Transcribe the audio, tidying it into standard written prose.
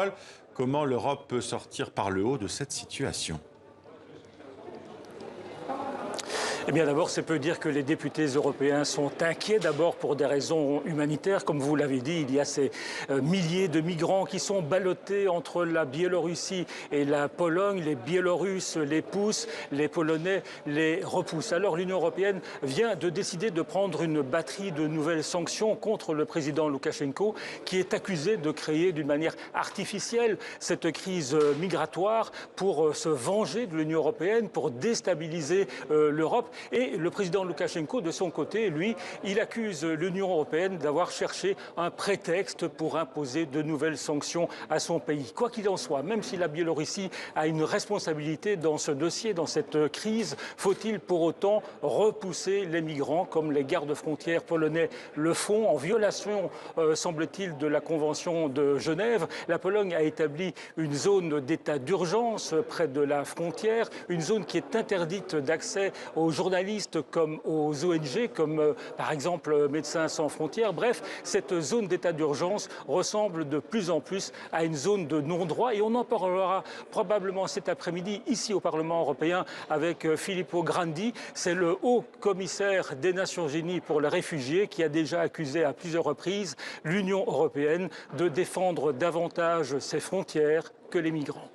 Jean-Paul, comment l'Europe peut sortir par le haut de cette situation ? Eh bien d'abord, ça peut dire que les députés européens sont inquiets d'abord pour des raisons humanitaires. Comme vous l'avez dit, il y a ces milliers de migrants qui sont ballottés entre la Biélorussie et la Pologne. Les Biélorusses les poussent, les Polonais les repoussent. Alors l'Union européenne vient de décider de prendre une batterie de nouvelles sanctions contre le président Loukachenko, qui est accusé de créer d'une manière artificielle cette crise migratoire pour se venger de l'Union européenne, pour déstabiliser l'Europe. Et le président Loukachenko, de son côté, lui, il accuse l'Union européenne d'avoir cherché un prétexte pour imposer de nouvelles sanctions à son pays. Quoi qu'il en soit, même si la Biélorussie a une responsabilité dans ce dossier, dans cette crise, faut-il pour autant repousser les migrants comme les gardes-frontières polonais le font en violation, semble-t-il, de la Convention de Genève. La Pologne a établi une zone d'état d'urgence près de la frontière, une zone qui est interdite d'accès aux journalistes comme aux ONG, comme par exemple Médecins sans frontières. Bref, cette zone d'état d'urgence ressemble de plus en plus à une zone de non-droit et on en parlera probablement cet après-midi ici au Parlement européen avec Filippo Grandi. C'est le haut commissaire des Nations Unies pour les réfugiés qui a déjà accusé à plusieurs reprises l'Union européenne de défendre davantage ses frontières que les migrants.